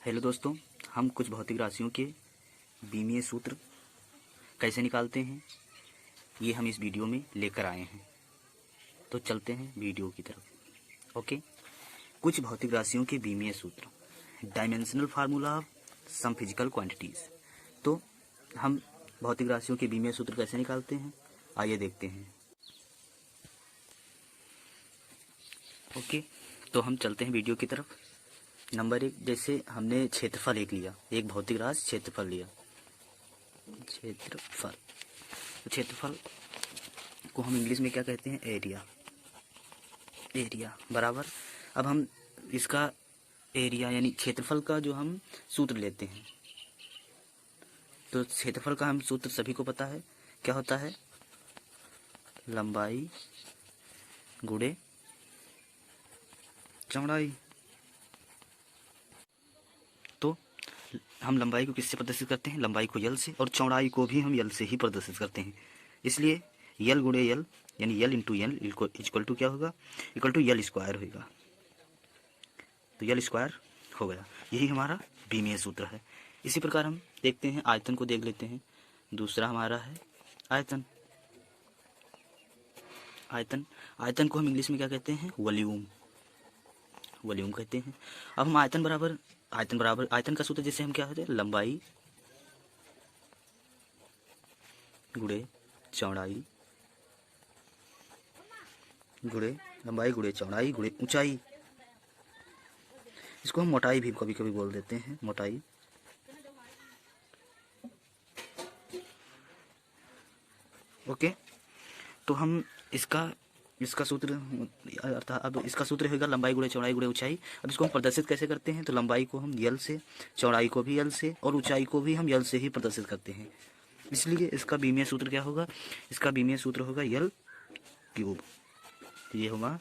Hello दोस्तों, हम कुछ भौतिक राशियों के बीमीय सूत्र कैसे निकालते हैं ये हम इस वीडियो में लेकर आए हैं। तो चलते हैं वीडियो की तरफ। ओके, कुछ भौतिक राशियों के बीमीय सूत्र, dimensional formula of some physical quantities. तो हम भौतिक राशियों के बीमीय सूत्र कैसे निकालते हैं आइए देखते हैं। ओके, तो हम चलते हैं वीडियो की तरफ। नंबर 1, जैसे हमने क्षेत्रफल एक लिया, एक भौतिक राशि क्षेत्रफल लिया। क्षेत्रफल, तो क्षेत्रफल को हम इंग्लिश में क्या कहते हैं? एरिया। एरिया बराबर, अब हम इसका एरिया यानी क्षेत्रफल का जो हम सूत्र लेते हैं, तो क्षेत्रफल का हम सूत्र सभी को पता है, क्या होता है? लंबाई गुणे चौड़ाई। तो हम लंबाई को किससे प्रदर्शित करते हैं? लंबाई को यल से, और चौड़ाई को भी हम यल से ही प्रदर्शित करते हैं। इसलिए यल गुणे यल यानी L into L equal to क्या होगा? इक्वल टू यल स्क्वायर होगा। तो यल स्क्वायर हो गया, यही हमारा बीमीय सूत्र है। इसी प्रकार हम देखते हैं, आयतन को देख लेते हैं। दूसरा हमारा है आयतन। आयतन आयतन को हम इंग्लिश में क्या कहते हैं? वॉल्यूम। वॉल्यूम कहते हैं। अब हम आयतन बराबर आयतन का सूत्र जैसे हम क्या होते हैं? लंबाई गुणे चौड़ाई गुणे लंबाई गुणे चौड़ाई गुणे ऊंचाई। इसको हम मोटाई भी कभी कभी बोल देते हैं, मोटाई। ओके, तो हम इसका सूत्र अर्थात अब इसका सूत्र होगा लंबाई गुणे चौड़ाई गुणे ऊंचाई। अब इसको हम प्रदर्शित कैसे करते हैं? तो लंबाई को हम यल से, चौड़ाई को भी यल से, और ऊंचाई को भी हम यल से ही प्रदर्शित करते हैं। इसलिए इसका बीमीय सूत्र क्या होगा? इसका बीमीय सूत्र होगा यल क्यूब। ये होगा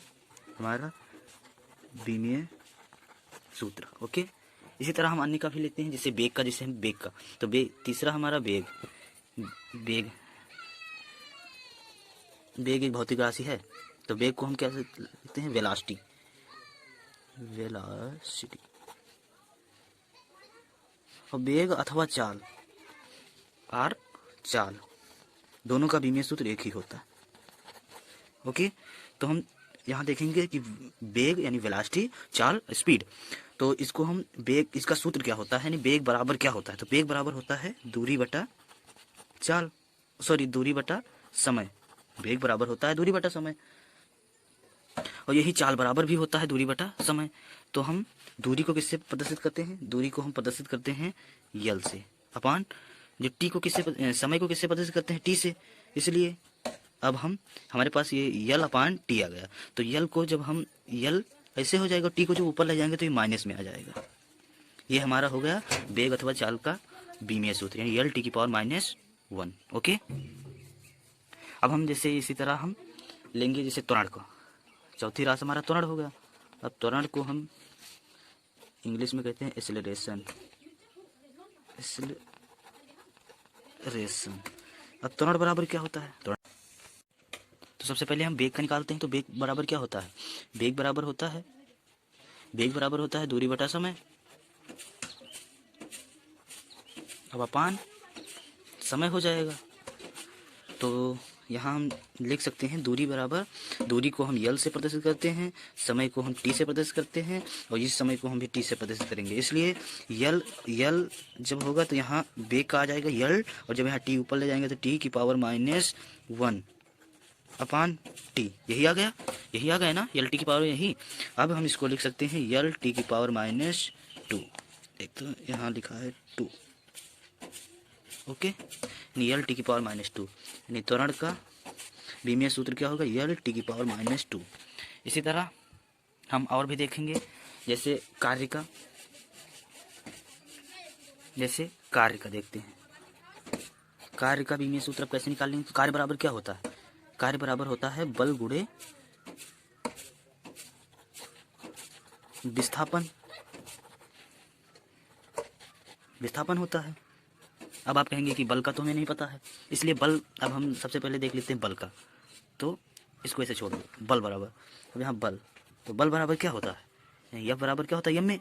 हमारा बीमीय सूत्र। ओके, इसी तरह हम अन्य का भी लेते हैं, जैसे बेग का। जैसे हम बेग का, तो तीसरा हमारा बेग एक भौतिक राशि है। तो बेग को हम क्या लेते हैं? वेलोसिटी। और बेग अथवा चाल, चाल, दोनों का बीमीय सूत्र एक ही होता है। ओके, तो हम यहाँ देखेंगे कि बेग यानी वेलोसिटी, चाल, स्पीड। तो इसको हम बेग, इसका सूत्र क्या होता है यानी बेग बराबर क्या होता है? तो बेग बराबर होता है दूरी बटा चाल, दूरी बटा समय। बेग बराबर होता है दूरी बटा समय, और यही चाल बराबर भी होता है दूरी बटा समय। तो हम दूरी को किससे प्रदर्शित करते हैं? दूरी को हम प्रदर्शित करते हैं यल से, अपान जो टी को किससे, समय को किससे प्रदर्शित करते हैं? टी से। इसलिए अब हमारे पास ये यल अपान टी आ गया। तो यल को जब हम यल ऐसे हो जाएगा, टी को जब ऊपर ले जाएंगे तो ये माइनस में आ जाएगा। ये हमारा हो गया बेग अथवा चाल का बीमीय सूत्र, यानी यल टी की पावर -1। ओके, अब हम जैसे इसी तरह हम लेंगे जैसे त्वरण को। चौथी राशि हमारा त्वरण हो गया। अब त्वरण को हम इंग्लिश में कहते हैं एक्सेलरेशन। अब त्वरण बराबर क्या होता है? त्वरण, तो सबसे पहले हम बेग का निकालते हैं। तो बेग बराबर क्या होता है? बेग बराबर होता है दूरी बटा समय। अब अपान समय हो जाएगा। तो यहाँ हम लिख सकते हैं दूरी बराबर, दूरी को हम यल से प्रदर्शित करते हैं, समय को हम टी से प्रदर्शित करते हैं, और इस समय को हम भी टी से प्रदर्शित करेंगे। इसलिए यल जब होगा तो यहाँ बेग का आ जाएगा यल, और जब यहाँ टी ऊपर ले जाएंगे तो टी की पावर -1 अपान टी। यही आ गया ना, यल टी की पावर यही। अब हम इसको लिख सकते हैं यल टी की पावर -2। एक तो यहाँ लिखा है 2। ओके, यल टी की पावर -2 यानी त्वरण का बीमीय सूत्र क्या होगा? यल टी की पावर -2। इसी तरह हम और भी देखेंगे, जैसे कार्य का देखते हैं। कार्य का बीमीय सूत्र अब कैसे निकालेंगे? तो कार्य बराबर क्या होता है? कार्य बराबर होता है बल गुणे विस्थापन होता है। अब आप कहेंगे कि बल का तो हमें नहीं पता है, इसलिए बल, अब हम सबसे पहले देख लेते हैं बल का। तो इसको ऐसे छोड़ दो, बल बराबर, अब यहाँ बल, तो बल बराबर क्या होता है? यह बराबर क्या होता है? यम में,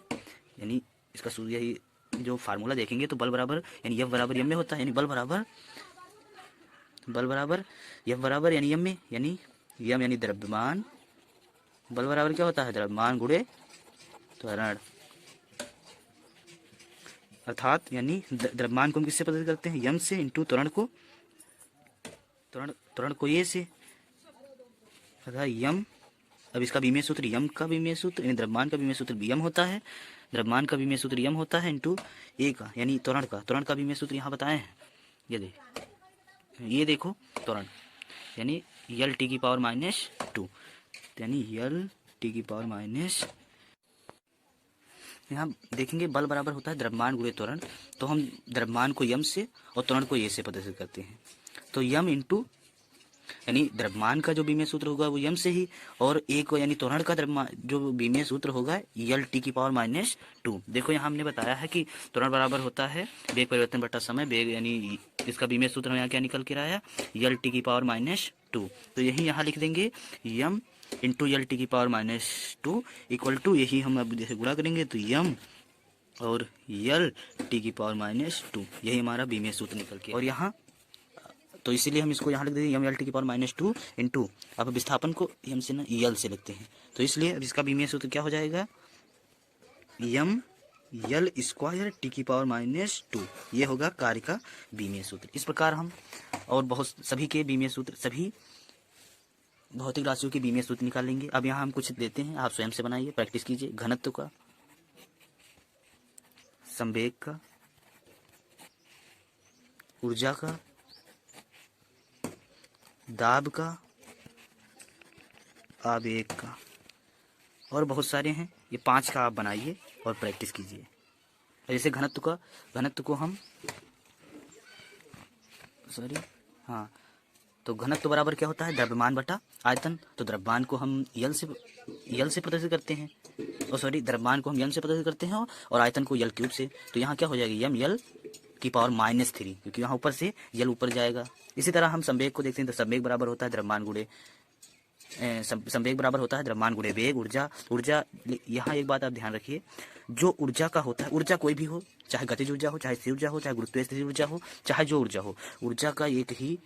यानी इसका सूत्र यही जो फार्मूला देखेंगे तो बल बराबर यानी F बराबर यम में होता है, यानी बल बराबर F बराबर यानी यम में, यानी यम यानी द्रव्यमान, बल बराबर क्या होता है द्रव्यमान गुणे त्वरण, अर्थात यानी द्रव्यमान को हम किससे प्रदर्शित करते हैं, यम से, इंटू त्वरण को ये से, अर्थात यम। अब इसका विमीय सूत्र यम का विमीय सूत्र यानी द्रव्यमान का विमीय सूत्र यम होता है, द्रव्यमान का विमीय सूत्र यम होता है इंटू ए का यानी त्वरण का विमीय सूत्र यहाँ बताए हैं, ये देखो त्वरण यानी यल टी की पावर -2, यानी यल टी की पावर माइनस, यहाँ देखेंगे बल बराबर होता है द्रव्यमान गुणे त्वरण, तो हम द्रव्यमान को यम से और त्वरण को ए से प्रदर्शित करते हैं, तो यम इंटू यानी द्रव्यमान का जो विमीय सूत्र होगा वो यम से ही, और ए को यानी त्वरण का द्रव्यमान जो विमीय सूत्र होगा यल टी की पावर -2। देखो यहाँ हमने बताया है कि त्वरण बराबर होता है वेग परिवर्तन बटा समय, वेग यानी इसका विमीय सूत्र यहाँ क्या निकल के रहा है यल टी की पावर -2, तो यही यहाँ लिख देंगे यम इंटू यल टी की पावर -2 इक्वल टू, यही हम अब जैसे गुणा करेंगे तो यम और यल टी की पावर -2, यही हमारा विमीय सूत्र निकल के, और यहाँ तो इसीलिए हम इसको यहाँ लिख देंगे यम यल टी की पावर -2 इंटू, अब विस्थापन को यम से ना यल से लिखते हैं, तो इसलिए अब इसका विमीय सूत्र क्या हो जाएगा यम यल स्क्वायर टी की पावर -2, ये होगा कार्य का विमीय सूत्र। इस प्रकार हम और बहुत सभी के विमीय सूत्र, सभी भौतिक राशियों के विमीय सूत्र निकाल लेंगे। अब यहाँ हम कुछ देते हैं, आप स्वयं से बनाइए, प्रैक्टिस कीजिए। घनत्व का, संवेग का, ऊर्जा का, दाब का, आवेग का, और बहुत सारे हैं, ये 5 का आप बनाइए और प्रैक्टिस कीजिए। जैसे घनत्व को हम तो घनत्व बराबर क्या होता है द्रव्यमान बटा आयतन, तो द्रव्यमान को हम यल से प्रदर्शित करते हैं, द्रव्यमान को हम यम से प्रदर्शित करते हैं और आयतन को यल क्यूब से, तो यहाँ क्या हो जाएगा यम यल की पावर -3, क्योंकि यहाँ ऊपर से यल ऊपर जाएगा। इसी तरह हम संवेग को देखते हैं, तो संवेग बराबर होता है द्रव्यमान गुणे वेग, ऊर्जा। यहाँ एक बात आप ध्यान रखिए, जो ऊर्जा का होता है, ऊर्जा कोई भी हो, चाहे गतिज ऊर्जा हो, चाहे स्थिर ऊर्जा हो, चाहे गुरुत्वाकर्षण ऊर्जा हो, चाहे जो ऊर्जा हो, ऊर्जा का एक ही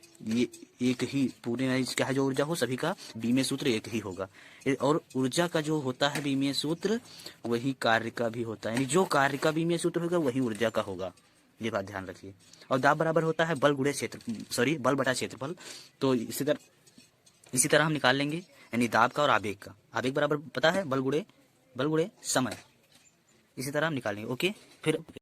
पूरे चाहे जो ऊर्जा हो, सभी का विमीय सूत्र एक ही होगा, और ऊर्जा का जो होता है विमीय सूत्र वही कार्य का भी होता है, यानी जो कार्य का विमीय सूत्र होगा वही ऊर्जा का होगा, ये बात ध्यान रखिए। और दाब बराबर होता है बल बटा क्षेत्रफल, तो इसी तरह हम निकाल लेंगे, यानी दाब का और आवेग का, आवेग बराबर पता है बल गुणे समय, इसी तरह हम निकालेंगे। ओके, फिर